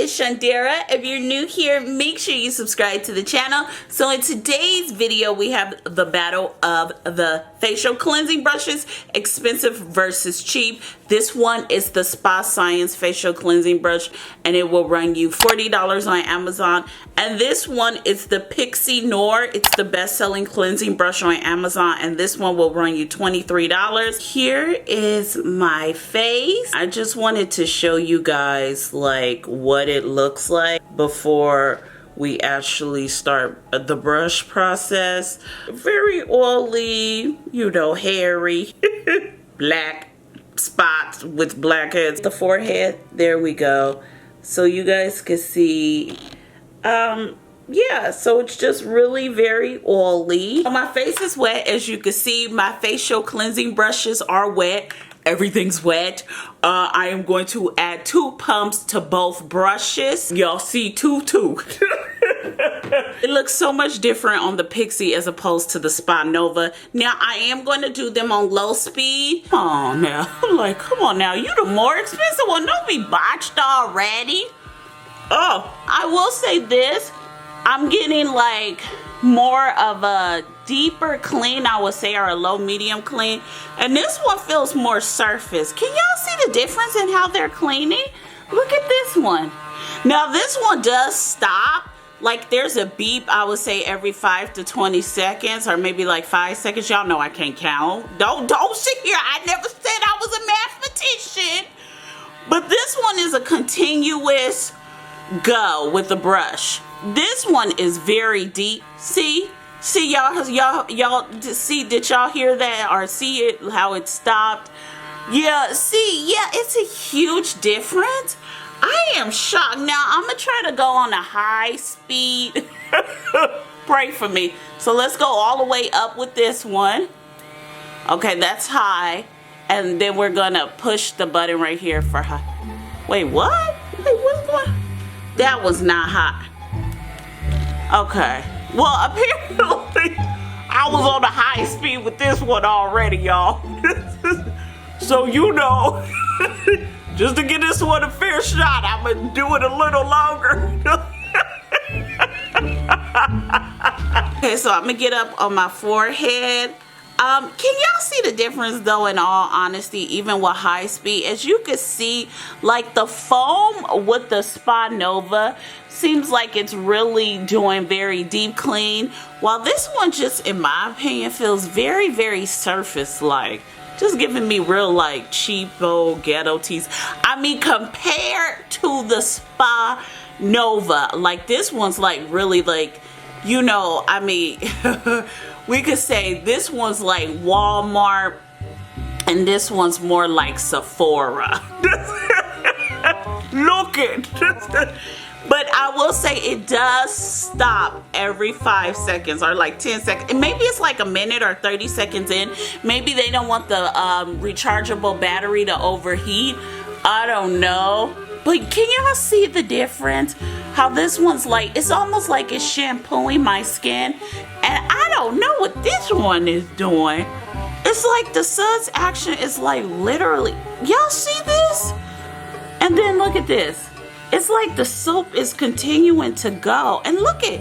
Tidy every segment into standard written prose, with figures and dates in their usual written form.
it's Shandera. If you're new here, make sure you subscribe to the channel. So in today's video, we have the battle of the facial cleansing brushes, expensive versus cheap. This one is the Spa Science facial cleansing brush, and it will run you $40 on Amazon. And this one is the Pixie Noir. It's the best-selling cleansing brush on Amazon, and this one will run you $23. Here is my face. I just wanted to show you guys like what it looks like before we actually start the brush process. Very oily, you know, hairy, black spots with blackheads. The forehead, there we go. So you guys can see, yeah, so it's just really very oily. My face is wet, as you can see. My facial cleansing brushes are wet. Everything's wet. I am going to add 2 pumps to both brushes. Y'all see two. It looks so much different on the Pixie as opposed to the Spa Nova. Now, I am going to do them on low speed. Oh, now, like, come on now. You the more expensive one. Don't be botched already. Oh, I will say this. I'm getting like more of a deeper clean, I would say, or a low medium clean. And this one feels more surface. Can y'all see the difference in how they're cleaning? Look at this one. Now, this one does stop. Like, there's a beep, I would say, every 5 to 20 seconds, or maybe like 5 seconds. Y'all know I can't count. Don't sit here. I never said I was a mathematician. But this one is a continuous go with the brush. This one is very deep. See y'all see, did y'all hear that or see it, how it stopped? Yeah, see, yeah, it's a huge difference. I am shocked. Now I'm gonna try to go on a high speed. Pray for me. So let's go all the way up with this one. Okay, that's high. And then we're gonna push the button right here for high. Wait, what? Wait, what's going on? That was not hot. Okay. Well, apparently I was on a high speed with this one already, y'all. So you know, just to give this one a fair shot, I'm gonna do it a little longer. Okay, so I'm gonna get up on my forehead. Can y'all see the difference though, in all honesty, even with high speed? As you can see, like the foam with the Spa Nova seems like it's really doing very deep clean, while this one just, in my opinion, feels very, very surface-like. Just giving me real like cheapo ghetto tease. I mean, compared to the Spa Nova, like this one's like really like, you know, I mean, we could say this one's like Walmart and this one's more like Sephora. Look it. But I will say it does stop every 5 seconds or like 10 seconds. And maybe it's like a minute or 30 seconds in. Maybe they don't want the rechargeable battery to overheat. I don't know. But can y'all see the difference? How this one's like, it's almost like it's shampooing my skin. And I don't know what this one is doing. It's like the sun's action is like literally, y'all see this? And then look at this. It's like the soap is continuing to go. And look is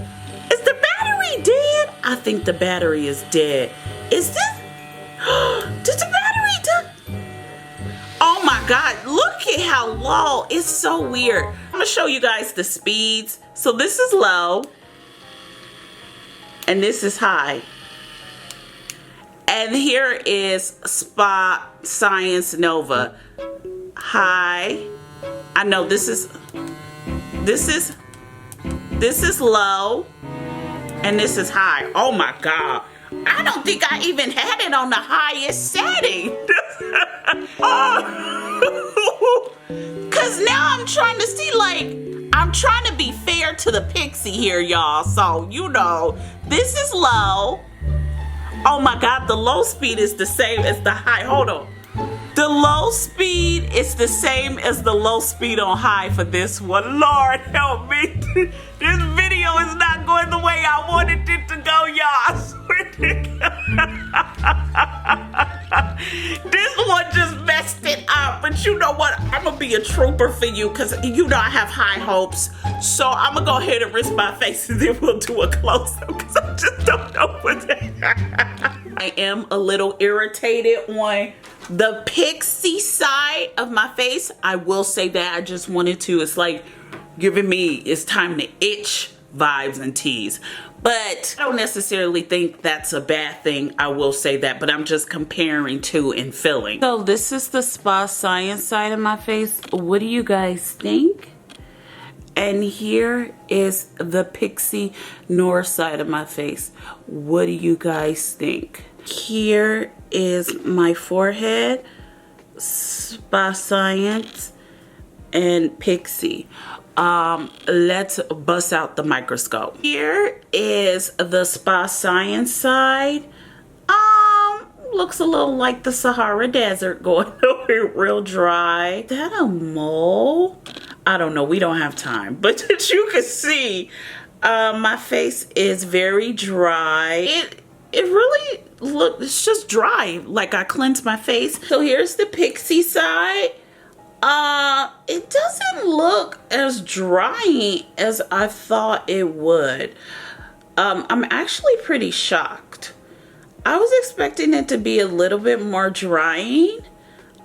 the battery dead? I think the battery is dead. Is this, did the battery die? Oh my God, look at how low. It's so weird. I'm gonna show you guys the speeds. So this is low. And this is high. And here is Spa Science Nova. High. I know this is low. And this is high. Oh my God. I don't think I even had it on the highest setting. Cause now I'm trying to see, like, I'm trying to be fair to the Pixie here, y'all. So, you know, this is low. Oh my God, the low speed is the same as the high. Hold on. The low speed is the same as the low speed on high for this one. Lord help me. This video is not going the way I wanted it to go, y'all. I swear to God. This one just messed it up. But you know what? I'm going to be a trooper for you because you know I have high hopes. So I'm going to go ahead and rinse my face and then we'll do a close-up because I just don't know what I am a little irritated on the pixie side of my face. I will say that I just wanted to. It's like giving me it's time to itch vibes and tease. But I don't necessarily think that's a bad thing. I will say that, but I'm just comparing to and feeling. So this is the Spa Science side of my face. What do you guys think? And here is the Pixie Noir side of my face. What do you guys think? Here is my forehead, Spa Science, and Pixie. Let's bust out the microscope. Here is the Spa Science side. Looks a little like the Sahara Desert going over real dry. Is that a mole? I don't know, we don't have time. But as you can see, my face is very dry. It really it's just dry, like I cleansed my face. So here's the Pixie side. It doesn't look as drying as I thought it would. I'm actually pretty shocked. I was expecting it to be a little bit more drying,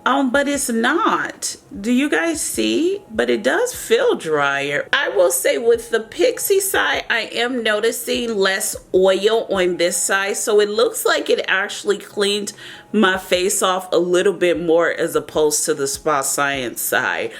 but it's not. Do you guys see? But it does feel drier. I will say with the Pixie side, I am noticing less oil on this side. So it looks like it actually cleaned my face off a little bit more as opposed to the Spa Science side.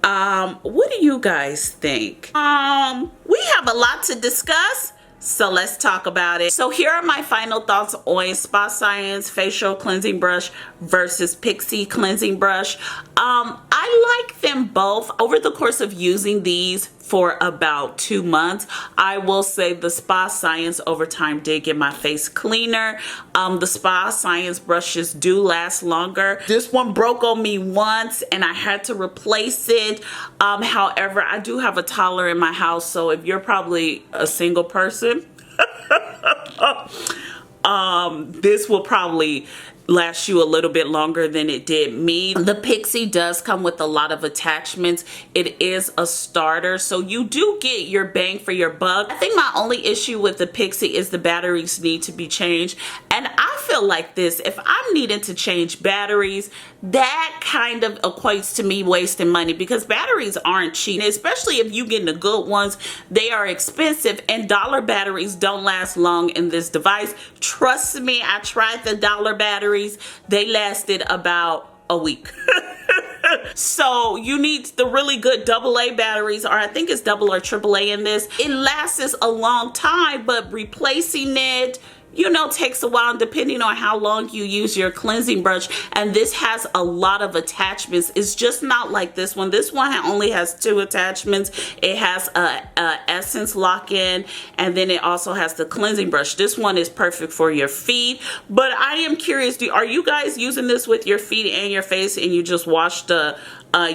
What do you guys think? We have a lot to discuss. So let's talk about it. So here are my final thoughts on Spa Science facial cleansing brush versus Pixie cleansing brush. I like them both. Over the course of using these for about 2 months, I will say the Spa Science over time did get my face cleaner. The Spa Science brushes do last longer. This one broke on me once and I had to replace it. However, I do have a toddler in my house, so if you're probably a single person, this will probably last you a little bit longer than it did me. The Pixie does come with a lot of attachments. It is a starter, so you do get your bang for your buck. I think my only issue with the Pixie is the batteries need to be changed, and I feel like this, if I'm needing to change batteries, that kind of equates to me wasting money because batteries aren't cheap, especially if you get the good ones. They are expensive, and dollar batteries don't last long in this device. Trust me, I tried the dollar batteries. They lasted about a week. So you need the really good AA batteries, or I think it's double or AAA in this. It lasts a long time, but replacing it, you know, takes a while depending on how long you use your cleansing brush. And this has a lot of attachments. It's just not like this one. This one only has 2 attachments. It has a essence lock-in, and then it also has the cleansing brush. This one is perfect for your feet, but I am curious, are you guys using this with your feet and your face and you just wash the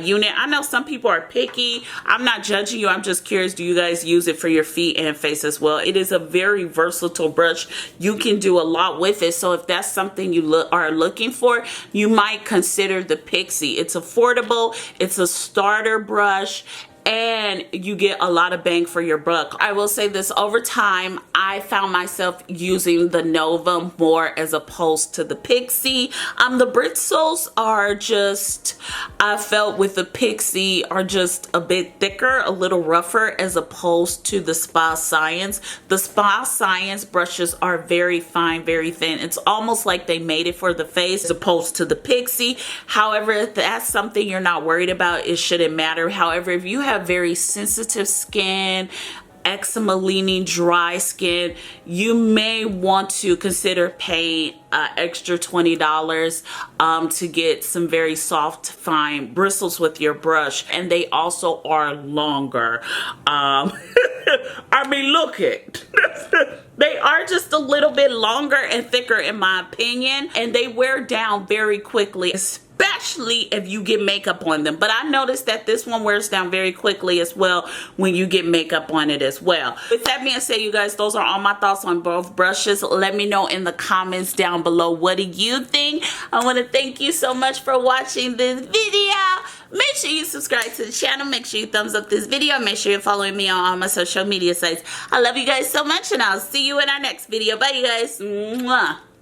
unit? I know some people are picky. I'm not judging you. I'm just curious, do you guys use it for your feet and face as well? It is a very versatile brush. You can do a lot with it. So if that's something you are looking for, you might consider the Pixie. It's affordable. It's a starter brush, and you get a lot of bang for your buck. I will say this, over time, I found myself using the Nova more as opposed to the Pixie. The bristles are just, I felt with the Pixie, are just a bit thicker, a little rougher as opposed to the Spa Science. The Spa Science brushes are very fine, very thin. It's almost like they made it for the face as opposed to the Pixie. However, if that's something you're not worried about, it shouldn't matter. However, if you have very sensitive skin, eczema leaning, dry skin, you may want to consider paying extra $20 to get some very soft, fine bristles with your brush. And they also are longer. I mean, look it. They are just a little bit longer and thicker in my opinion, and they wear down very quickly, especially especially if you get makeup on them. But I noticed that this one wears down very quickly as well when you get makeup on it as well. With that being said, you guys, those are all my thoughts on both brushes. Let me know in the comments down below, what do you think? I want to thank you so much for watching this video. Make sure you subscribe to the channel. Make sure you thumbs up this video. Make sure you're following me on all my social media sites. I love you guys so much, and I'll see you in our next video. Bye, you guys. Mwah.